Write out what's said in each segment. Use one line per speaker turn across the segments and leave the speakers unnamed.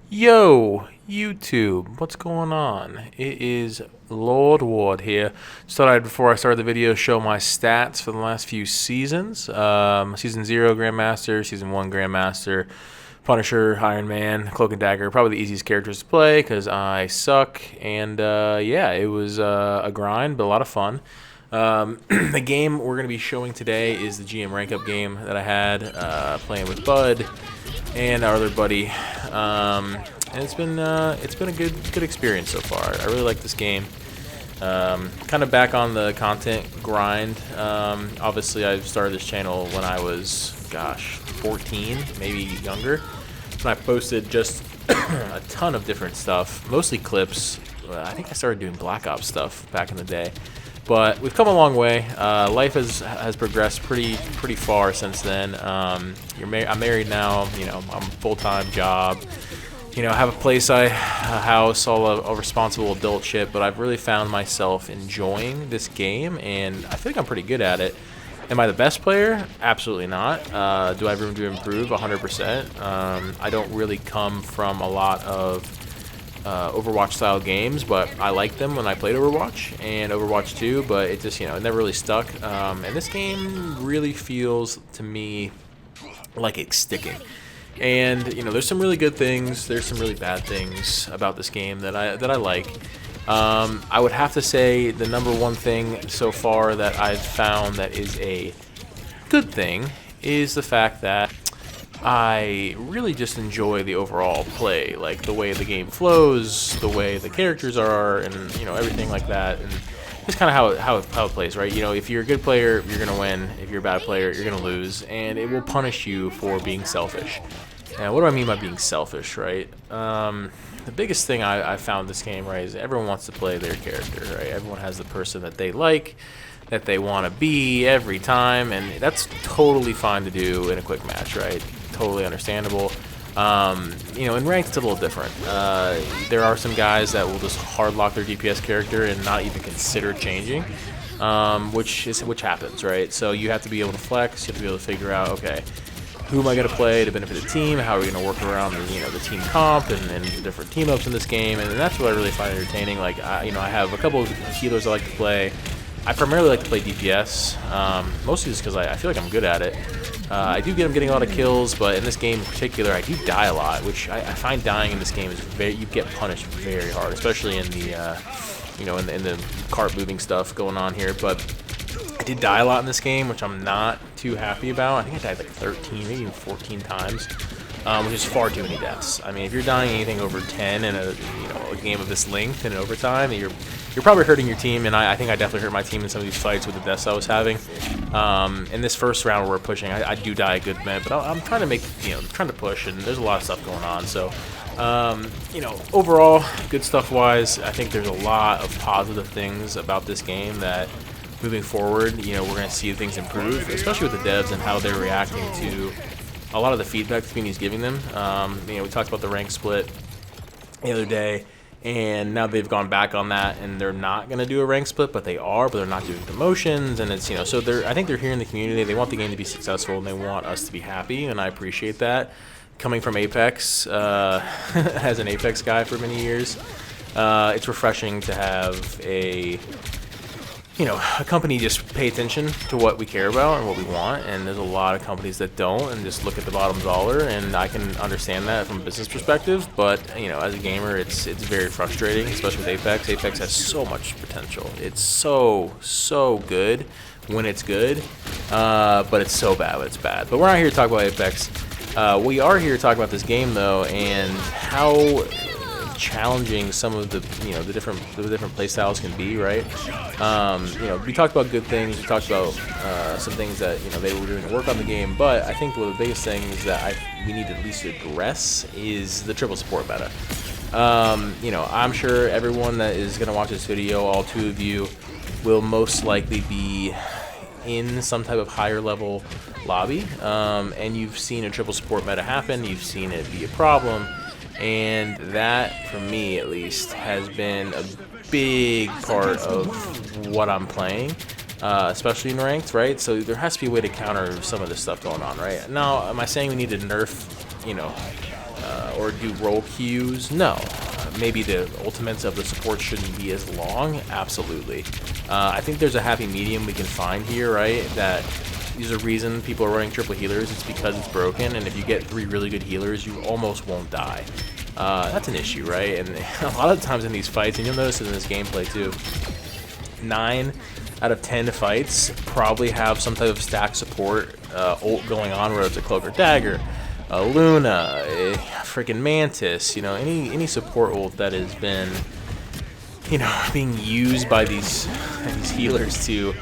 Yo, YouTube, what's going on? It is Lord Ward here. Just thought I'd, before I start the video, show my stats for the last few seasons. Season 0 Grandmaster, Season 1 Grandmaster, Punisher, Iron Man, Cloak and Dagger, probably the easiest characters to play because I suck. And yeah, it was a grind, but a lot of fun. The game we're going to be showing today is the GM rank up game that I had playing with Bud and our other buddy, and it's been a good experience so far. I really like this game. Kind of back on the content grind. Obviously, I started this channel when I was, 14, maybe younger. And I posted just a ton of different stuff, mostly clips. I think I started doing Black Ops stuff back in the day. But we've come a long way. Life has progressed pretty far since then. I'm married now. You know, I'm a full-time job. You know, I have a house, all responsible adult shit. But I've really found myself enjoying this game, and I feel like I'm pretty good at it. Am I the best player? Absolutely not. Do I have room to improve? 100%. I don't really come from a lot of Overwatch style games, but I liked them when I played Overwatch and Overwatch 2, but it just, it never really stuck. And this game really feels to me like it's sticking. And there's some really good things, there's some really bad things about this game that I like. I would have to say the number one thing so far that I've found that is a good thing is the fact that I really just enjoy the overall play, like the way the game flows, the way the characters are, and everything like that. And it's kind of how it plays, right? If you're a good player, you're gonna win. If you're a bad player, you're gonna lose, and it will punish you for being selfish. And what do I mean by being selfish, right? The biggest thing I found this game, right, is everyone wants to play their character, right? Everyone has the person that they like, that they want to be every time, and that's totally fine to do in a quick match, right? Totally understandable. In ranked it's a little different. There are some guys that will just hard lock their DPS character and not even consider changing, which happens, right? So you have to be able to flex. You have to be able to figure out, okay, who am I going to play to benefit the team? How are we going to work around the team comp and the different team ups in this game? And that's what I really find entertaining. Like I have a couple of healers I like to play. I primarily like to play DPS, mostly just because I feel like I'm good at it. I do getting a lot of kills, but in this game in particular, I do die a lot, which I find dying in this game is you get punished very hard, especially in the in the cart moving stuff going on here. But I did die a lot in this game, which I'm not too happy about. I think I died like 13, maybe even 14 times, which is far too many deaths. I mean, if you're dying anything over 10 in a game of this length in overtime, you're probably hurting your team, and I think I definitely hurt my team in some of these fights with the deaths I was having. In this first round where we're pushing, I do die a good bit, but I'm trying to trying to push, and there's a lot of stuff going on. So, overall, good stuff-wise, I think there's a lot of positive things about this game that moving forward, we're going to see things improve, especially with the devs and how they're reacting to a lot of the feedback the community's giving them. We talked about the rank split the other day, and now they've gone back on that, and they're not going to do a rank split, but they're not doing promotions, and it's, so I think they're hearing the community. They want the game to be successful, and they want us to be happy, and I appreciate that. Coming from Apex, as an Apex guy for many years, it's refreshing to have a company just pay attention to what we care about and what we want, and there's a lot of companies that don't and just look at the bottom dollar, and I can understand that from a business perspective, but as a gamer, it's very frustrating, especially with Apex. Apex has so much potential. It's so good when it's good, but it's so bad when it's bad. But we're not here to talk about Apex. We are here to talk about this game though, and how challenging some of the the different playstyles can be, right? We talked about good things. We talked about some things that they were doing to work on the game, but I think one of the biggest things that we need to at least address is the triple support meta. I'm sure everyone that is going to watch this video, all two of you, will most likely be in some type of higher level lobby, and you've seen a triple support meta happen. You've seen it be a problem. And that, for me at least, has been a big part of what I'm playing, especially in ranked, right? So there has to be a way to counter some of this stuff going on, right? Now, am I saying we need to nerf, or do role queues? No. Maybe the ultimates of the support shouldn't be as long? Absolutely. I think there's a happy medium we can find here, right? That there's a reason people are running triple healers. It's because it's broken, and if you get 3 really good healers, you almost won't die. That's an issue, right? And a lot of times in these fights, and you'll notice it in this gameplay too, 9 out of 10 fights probably have some type of stack support ult going on, whether it's a Cloak or Dagger, a Luna, a freaking Mantis, you know, any support ult that has been, you know, being used by these healers to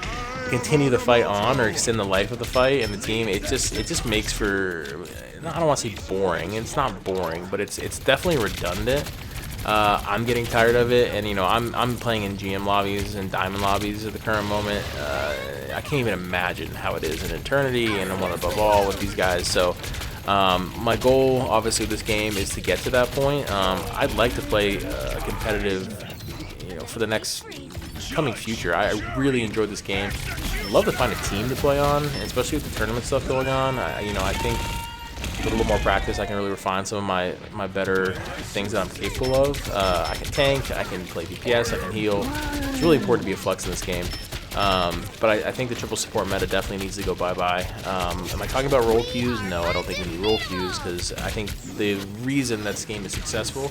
continue the fight on or extend the life of the fight and the team. It just makes for, I don't want to say boring. It's not boring, but it's definitely redundant. I'm getting tired of it, and you know, I'm playing in GM lobbies and diamond lobbies at the current moment. I can't even imagine how it is in Eternity and I want above all with these guys. So my goal obviously with this game is to get to that point. I'd like to play competitive, you know, for the next coming future. I really enjoyed this game. I'd love to find a team to play on, especially with the tournament stuff going on. You know, I think with a little more practice, I can really refine some of my better things that I'm capable of. I can tank, I can play DPS, I can heal. It's really important to be a flex in this game. But I think the triple support meta definitely needs to go bye-bye. Am I talking about role queues? No, I don't think we need role queues, because I think the reason that this game is successful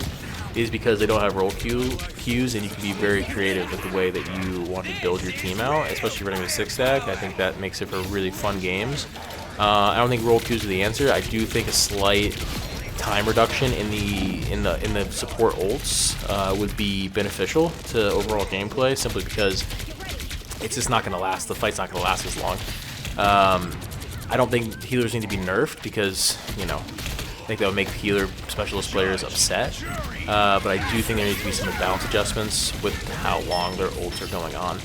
is because they don't have role queues, and you can be very creative with the way that you want to build your team out, especially running a 6-stack. I think that makes it for really fun games. I don't think role queues are the answer. I do think a slight time reduction in the support ults would be beneficial to overall gameplay, simply because it's just not going to last. The fight's not going to last as long. I don't think healers need to be nerfed, because, you know, I think that would make healer specialist players upset. But I do think there needs to be some balance adjustments with how long their ults are going on.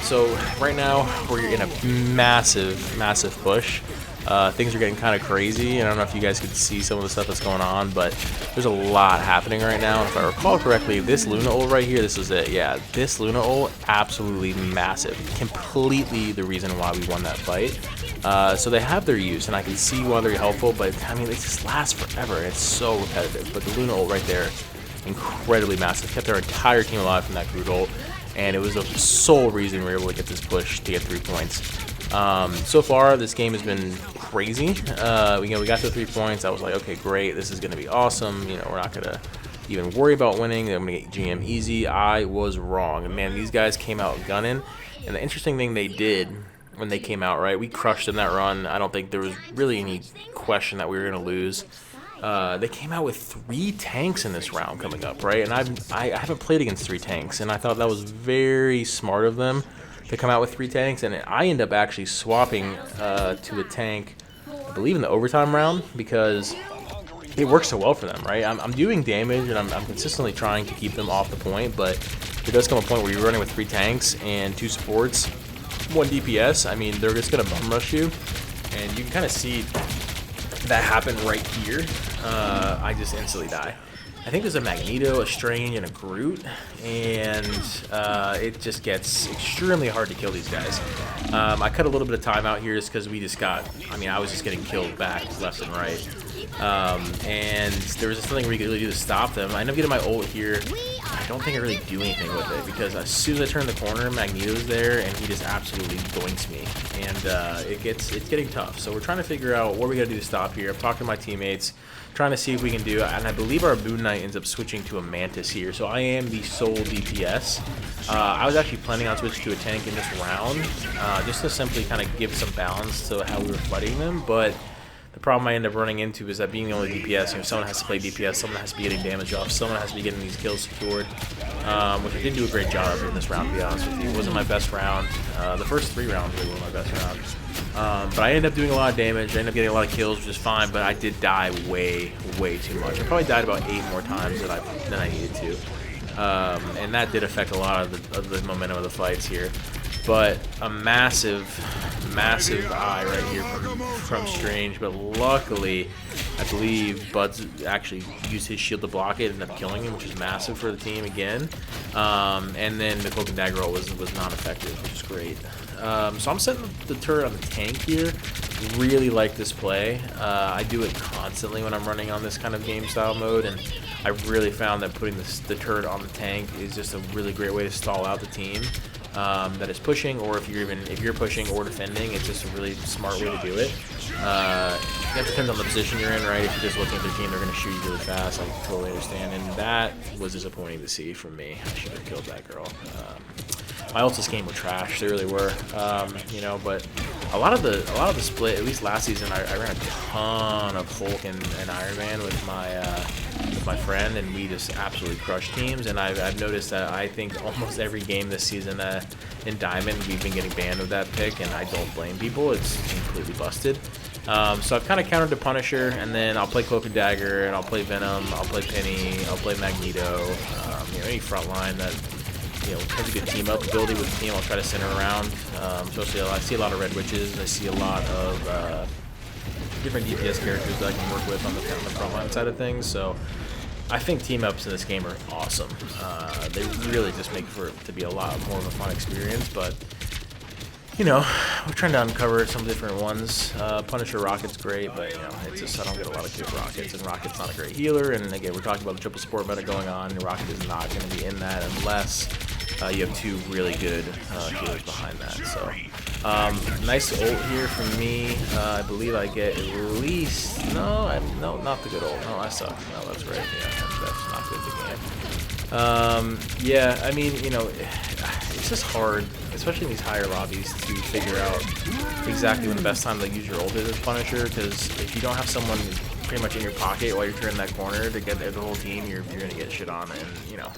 So right now we're in a massive push. Things are getting kind of crazy, and I don't know if you guys can see some of the stuff that's going on, but there's a lot happening right now. And if I recall correctly, this Luna ult right here, this is it. Yeah, this Luna ult, absolutely massive. Completely the reason why we won that fight. So they have their use, and I can see why they're helpful, but I mean, they just last forever, and it's so repetitive. But the Luna ult right there, incredibly massive. Kept our entire team alive from that Groot ult, and it was the sole reason we were able to get this push to get 3 points. So far, this game has been crazy. We got to 3 points. I was like, okay, great, this is going to be awesome. You know, we're not going to even worry about winning. I'm going to get GM easy. I was wrong. And man, these guys came out gunning. And the interesting thing they did when they came out, right, we crushed in that run. I don't think there was really any question that we were going to lose. They came out with 3 tanks in this round coming up, right? And I haven't played against 3 tanks, and I thought that was very smart of them to come out with 3 tanks. And I end up actually swapping to a tank, I believe in the overtime round, because it works so well for them, right? I'm doing damage, and I'm consistently trying to keep them off the point, but there does come a point where you're running with 3 tanks and 2 supports, 1 DPS. I mean, they're just going to bum rush you, and you can kind of see that happen right here. I just instantly die. I think there's a Magneto, a Strange, and a Groot, and it just gets extremely hard to kill these guys. I cut a little bit of time out here just because we just got, I mean, I was just getting killed back left and right. And there was just nothing we could really do to stop them. I ended up getting my ult here. I don't think I really do anything with it, because as soon as I turn the corner, Magneto's there, and he just absolutely doinks me. And it's getting tough. So we're trying to figure out what we got to do to stop here. I've talked to my teammates, trying to see if we can do, and I believe our Moon Knight ends up switching to a Mantis here. So I am the sole DPS. I was actually planning on switching to a tank in this round, just to simply kind of give some balance to how we were fighting them, but the problem I end up running into is that being the only DPS, you know, someone has to play DPS, someone has to be getting damage off, someone has to be getting these kills secured, which I didn't do a great job of in this round, to be honest with you. It wasn't my best round. The first 3 rounds really were my best rounds. But I ended up doing a lot of damage. I ended up getting a lot of kills, which is fine, but I did die way too much. I probably died about 8 more times than I needed to. And that did affect a lot of the momentum of the fights here. But a massive eye right here from Strange, but luckily I believe Bud's actually used his shield to block it and ended up killing him, which is massive for the team again. And then the Cloak and Dagger roll was non-effective, which is great. So I'm setting the turret on the tank here. really like this play. I do it constantly when I'm running on this kind of game style mode, and I really found that putting the turret on the tank is just a really great way to stall out the team that is pushing, or if you're pushing or defending, it's just a really smart way to do it. That depends on the position you're in, right? If you're just looking at their team, they're going to shoot you really fast. I totally understand, and that was disappointing to see from me. I should have killed that girl. My ults this game were trash. They really were. You know, but a lot of the split, at least last season, I ran a ton of Hulk and Iron Man with my friend, and we just absolutely crushed teams. And I've noticed that I think almost every game this season in Diamond, we've been getting banned with that pick, and I don't blame people. It's completely busted. So I've kind of countered the Punisher, and then I'll play Cloak and Dagger, and I'll play Venom, I'll play Penny, I'll play Magneto. You know, any front line that, you know, has a good team up ability with the team, I'll try to center around. Especially, I see a lot of Red Witches. I see a lot of different DPS characters that I can work with on the front line side of things. So I think team ups in this game are awesome. They really just make for it to be a lot more of a fun experience. But you know, we're trying to uncover some different ones. Punisher Rocket's great, but you know, it's just I don't get a lot of good Rockets, and Rocket's not a great healer. And again, we're talking about the triple support meta going on, and Rocket is not going to be in that unless you have two really good healers behind that. So nice ult here from me. I believe I get at least no, not the good ult. No, I suck. No, that's right. Yeah, that's not good the game. Yeah, I mean, you know, it's just hard, especially in these higher lobbies, to figure out exactly when the best time to use your ult is as Punisher, because if you don't have someone pretty much in your pocket while you're turning that corner to get the whole team, you're going to get shit on, and, you know.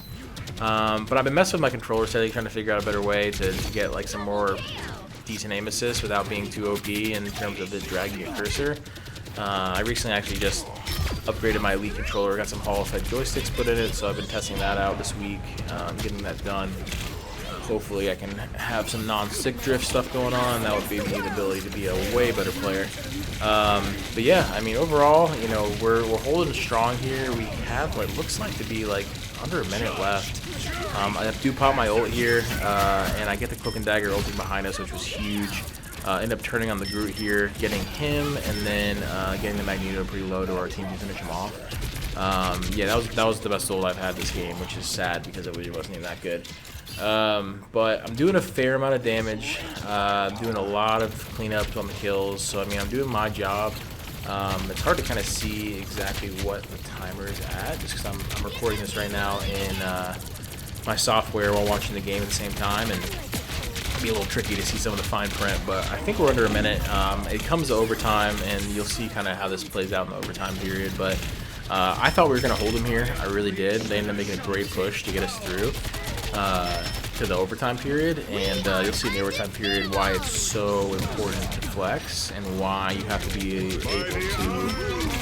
But I've been messing with my controller setting, trying to figure out a better way to get, like, some more decent aim assist without being too OP in terms of the dragging your cursor. I recently actually just upgraded my Elite controller, got some Hall Effect joysticks put in it, so I've been testing that out this week, getting that done. Hopefully I can have some non-stick drift stuff going on. That would give me the ability to be a way better player. But yeah, I mean, overall, you know, we're holding strong here. We have what looks like to be like under a minute left. I do pop my ult here, and I get the Cloak and Dagger ulting behind us, which was huge. End up turning on the Groot here, getting him, and then getting the Magneto pretty low to our team to finish him off. Yeah, that was the best ult I've had this game, which is sad because it really wasn't even that good. But I'm doing a fair amount of damage. I'm doing a lot of cleanups on the kills, so I mean, I'm doing my job. It's hard to kind of see exactly what the timer is at, just because I'm recording this right now in my software while watching the game at the same time, and it'll be a little tricky to see some of the fine print, but I think we're under a minute. It comes to overtime, and you'll see kind of how this plays out in the overtime period, but I thought we were going to hold them here. I really did. They ended up making a great push to get us through to the overtime period, and you'll see in the overtime period why it's so important to flex and why you have to be able to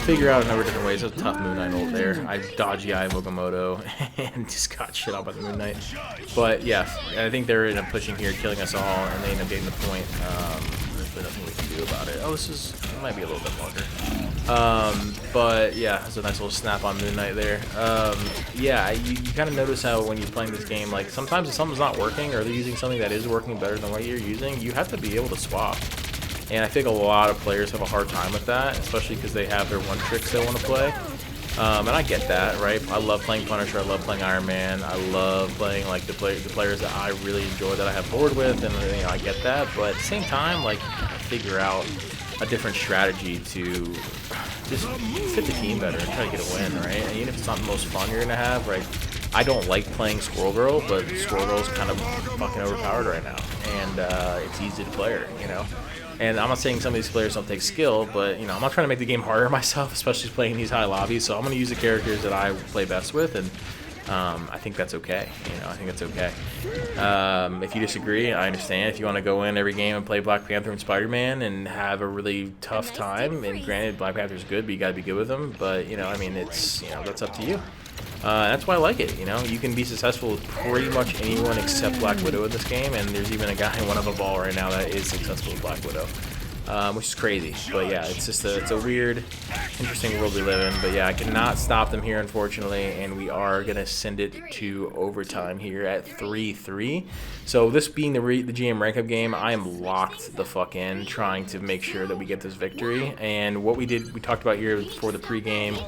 figure out a number of different ways. It's a tough Moon Knight ult there. I dodgy eye Mogamoto and just got shit out by the Moon Knight. But yeah, I think they're end up pushing here, killing us all, and they end up getting the point. There's really nothing we can do about it. Oh, it might be a little bit longer. But yeah, it's a nice little snap on Moon Knight there. Yeah, you kind of notice how when you're playing this game, like sometimes if something's not working or they're using something that is working better than what you're using, you have to be able to swap. And I think a lot of players have a hard time with that, especially because they have their one tricks they want to play. And I get that, right? I love playing Punisher, I love playing Iron Man, I love playing like the players that I really enjoy that I have board with, and you know, I get that. But at the same time, like, figure out a different strategy to just fit the team better and try to get a win, right? And even if it's not the most fun you're gonna have, right? I don't like playing Squirrel Girl, but Squirrel Girl's kind of fucking overpowered right now, and it's easy to play her, you know. And I'm not saying some of these players don't take skill, but you know, I'm not trying to make the game harder myself, especially playing these high lobbies. So I'm going to use the characters that I play best with, and I think that's okay. You know, I think that's okay. If you disagree, I understand. If you want to go in every game and play Black Panther and Spider-Man and have a really tough time, and granted, Black Panther's good, but you got to be good with them. But you know, I mean, it's, you know, that's up to you. That's why I like it. You know, you can be successful with pretty much anyone except Black Widow in this game, and there's even a guy in one of a ball right now that is successful with Black Widow. which is crazy. But yeah, it's just it's a weird, interesting world we live in. But yeah, I cannot stop them here, unfortunately, and we are gonna send it to overtime here at 3-3. So this being the GM rank up game, I am locked the fuck in, trying to make sure that we get this victory. And what we talked about here before the pregame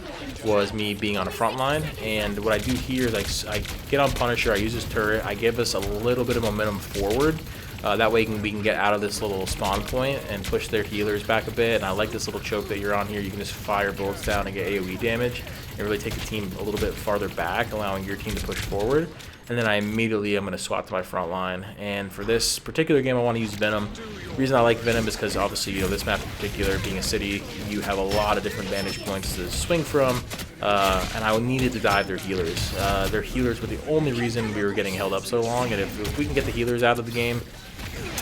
was me being on a front line. And what I do here is I get on Punisher, I use his turret, I give us a little bit of momentum forward. That way we can get out of this little spawn point and push their healers back a bit. And I like this little choke that you're on here. You can just fire bullets down and get AoE damage and really take the team a little bit farther back, allowing your team to push forward. And then I immediately am going to swap to my front line. And for this particular game, I want to use Venom. The reason I like Venom is because obviously, this map in particular, being a city, you have a lot of different vantage points to swing from. And I needed to dive their healers. Their healers were the only reason we were getting held up so long. And if we can get the healers out of the game,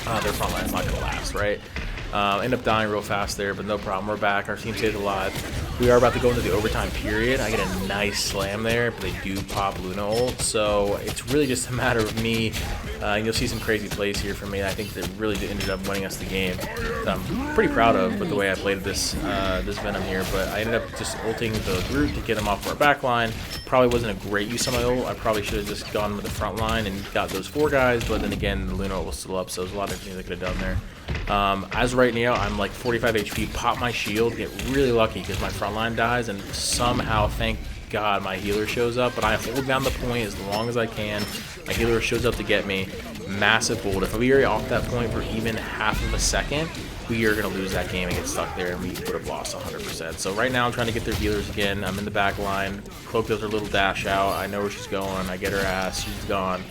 their front line's not going to last, right? End up dying real fast there, but no problem. We're back. Our team stays alive. We are about to go into the overtime period. I get a nice slam there, but they do pop Luna ult. So it's really just a matter of me. You'll see some crazy plays here from me. I think that really ended up winning us the game. That I'm pretty proud of with the way I played this Venom here. But I ended up just ulting the Groot to get him off our back line. Probably wasn't a great use of my ult. I probably should have just gone with the front line and got those 4 guys. But then again, the Luna ult was still up, so there's a lot of things I could have done there. As right now, I'm like 45 HP, pop my shield, get really lucky because my front line dies, and somehow, thank God, my healer shows up, but I hold down the point as long as I can. My healer shows up to get me. Massive bolt. If we are off that point for even half of a second, we are going to lose that game and get stuck there, and we would have lost 100%. So right now I'm trying to get their healers again. I'm in the back line. Cloak does her little dash out. I know where she's going. I get her ass. She's gone.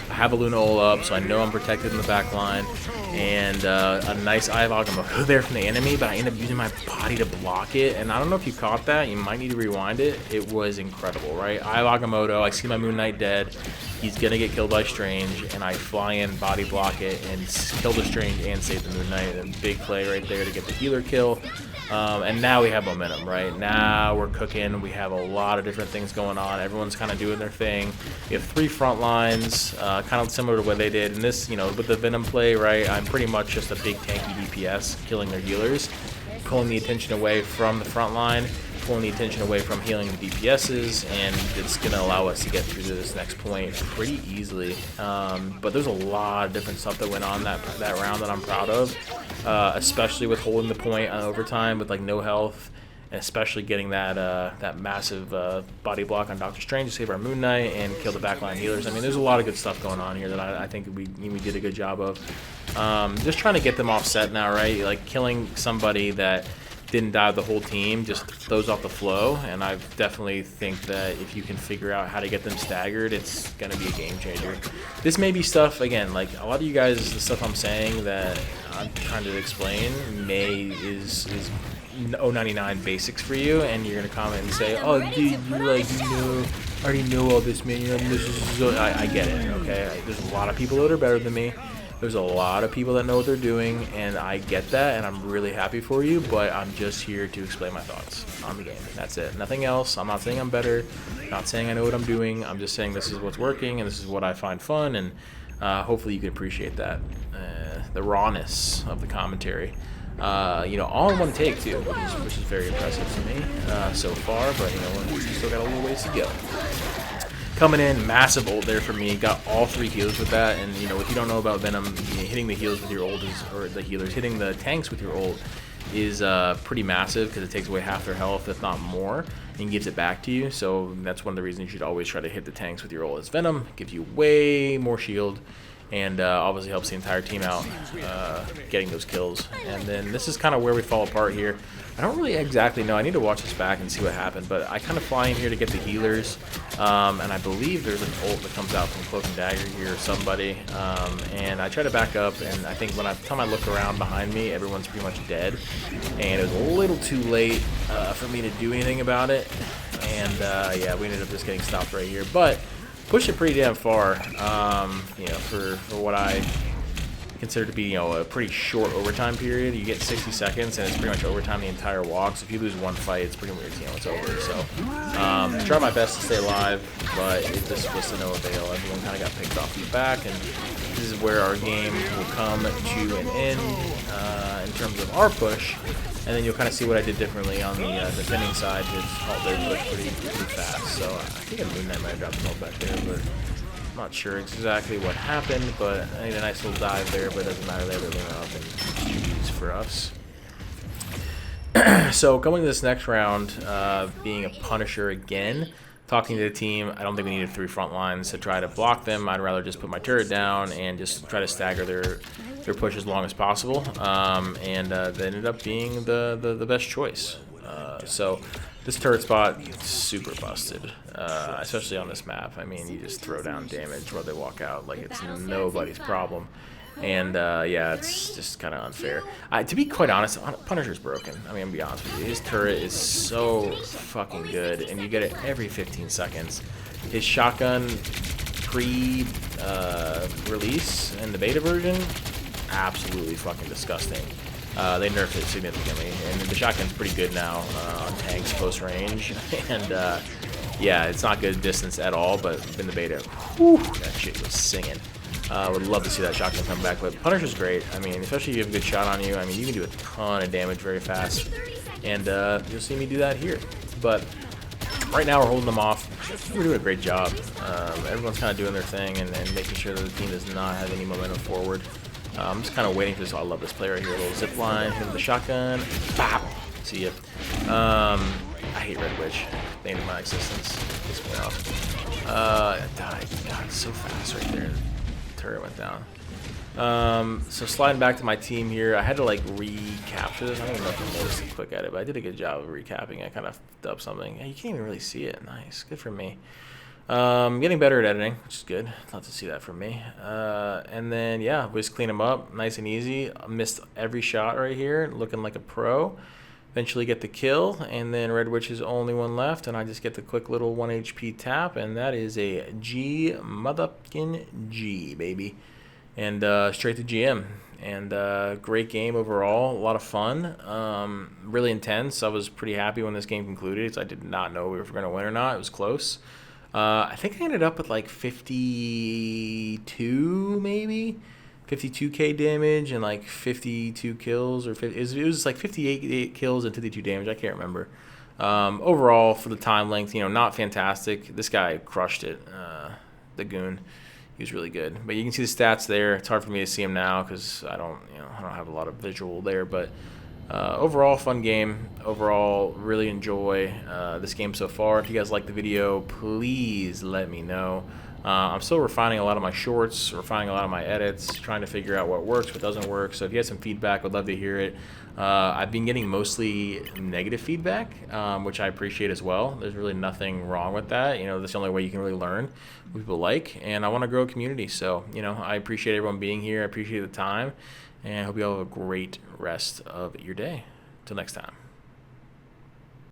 I have a Luna ult up, so I know I'm protected in the back line. And a nice Eye of Agamotto there from the enemy, but I end up using my body to block it. And I don't know if you caught that. You might need to rewind it. It was incredible, right? Eye of Agamotto. I see my Moon Knight dead. He's going to get killed by Strange, and I fly in, body block it, and kill the Strange and save the Moon Knight. A big play right there to get the healer kill. And now we have momentum, right? Now we're cooking. We have a lot of different things going on. Everyone's kind of doing their thing. We have 3 front lines, kind of similar to what they did. And this, with the Venom play, right, I'm pretty much just a big tanky DPS killing their healers, pulling the attention away from the front line, pulling the attention away from healing the DPSs, and it's going to allow us to get through to this next point pretty easily. But there's a lot of different stuff that went on that round that I'm proud of, especially with holding the point on overtime with like no health, and especially getting that massive body block on Doctor Strange to save our Moon Knight and kill the backline healers. I mean, there's a lot of good stuff going on here that I think we did a good job of. Just trying to get them offset now, right? Like killing somebody that didn't dive the whole team just throws off the flow, and I definitely think that if you can figure out how to get them staggered, it's going to be a game changer. This may be stuff, again, like a lot of you guys, the stuff I'm saying that I'm trying to explain is 099 basics for you, and you're going to comment and say, oh dude, I already know all this, man, this is so... I get it, okay? There's a lot of people that are better than me. There's a lot of people that know what they're doing, and I get that, and I'm really happy for you, but I'm just here to explain my thoughts on the game. That's it. Nothing else. I'm not saying I'm better. Not saying I know what I'm doing. I'm just saying this is what's working, and this is what I find fun, and hopefully you can appreciate that. The rawness of the commentary. All in one take, too, which is very impressive to me so far, but, we still got a little ways to go. Coming in, massive ult there for me. Got all 3 healers with that, and if you don't know about Venom, hitting the healers with your ult hitting the tanks with your ult is pretty massive because it takes away half their health, if not more, and gives it back to you. So that's one of the reasons you should always try to hit the tanks with your ult. As Venom gives you way more shield, and obviously helps the entire team out getting those kills. And then this is kind of where we fall apart here. I don't really exactly know. I need to watch this back and see what happened, but I kind of fly in here to get the healers, and I believe there's an ult that comes out from Cloak and Dagger here or somebody, and I try to back up, and I think when the time I look around behind me, everyone's pretty much dead, and it was a little too late for me to do anything about it, and yeah, we ended up just getting stopped right here, but pushed it pretty damn far, for what I considered to be, you know, a pretty short overtime period. You get 60 seconds, and it's pretty much overtime the entire walk. So if you lose one fight, it's pretty much, you know, it's over. So try my best to stay alive, but this was to no avail. Everyone kind of got picked off the back, and this is where our game will come to an end in terms of our push. And then you'll kind of see what I did differently on the defending side. Just halt their push pretty fast. So I think a Moon Knight might have dropped the ult back there, but I'm not sure exactly what happened. But I need a nice little dive there, but it doesn't matter. They have their up, and GG's for us. So coming to this next round, being a Punisher again, talking to the team, I don't think we needed 3 front lines to try to block them. I'd rather just put my turret down and just try to stagger their push as long as possible. And that ended up being the best choice. So this turret spot, super busted, especially on this map. I mean, you just throw down damage while they walk out like it's nobody's problem. And yeah, it's just kind of unfair. To be quite honest, Punisher's broken. I mean, I'm gonna be honest with you. His turret is so fucking good, and you get it every 15 seconds. His shotgun pre-release in the beta version, absolutely fucking disgusting. They nerfed it significantly, and the shotgun's pretty good now on tanks close range. And yeah, it's not good distance at all, but in the beta, whew, that shit was singing. Would love to see that shotgun come back, but Punisher's great. I mean, especially if you have a good shot on you. I mean, you can do a ton of damage very fast, and you'll see me do that here. But right now we're holding them off. We're doing a great job. Everyone's kind of doing their thing and making sure that the team does not have any momentum forward. I'm just kind of waiting for this. Oh, I love this play right here. A little zip line, hit him with the shotgun. Bop! See ya. I hate Red Witch. Bane of my existence. Pissed me off. I died. God, so fast right there. Turret went down. So sliding back to my team here, I had to like recapture this. I don't even know if you noticed quick at it, but I did a good job of recapping. I kind of dubbed something. Yeah, you can't even really see it. Nice, good for me. Getting better at editing, which is good. Love to see that from me. And then yeah, we just clean them up, nice and easy. I missed every shot right here, looking like a pro. Eventually get the kill, and then Red Witch is only one left, and I just get the quick little 1 HP tap, and that is a G motherfucking G, baby. And straight to GM. And great game overall, a lot of fun, really intense. I was pretty happy when this game concluded, because I did not know we were going to win or not. It was close. I think I ended up with like 52 maybe. 52k damage and like 52 kills, or it was like 58 kills and 52 damage. I can't remember. Overall, for the time length, you know, not fantastic. This guy crushed it. The goon, he was really good. But you can see the stats there. It's hard for me to see him now because I don't have a lot of visual there. But overall, fun game. Overall, really enjoy this game so far. If you guys like the video, please let me know. I'm still refining a lot of my shorts, refining a lot of my edits, trying to figure out what works, what doesn't work. So if you have some feedback, I'd love to hear it. I've been getting mostly negative feedback, which I appreciate as well. There's really nothing wrong with that. You know, that's the only way you can really learn what people like. And I want to grow a community. So, you know, I appreciate everyone being here. I appreciate the time. And I hope you all have a great rest of your day. Till next time.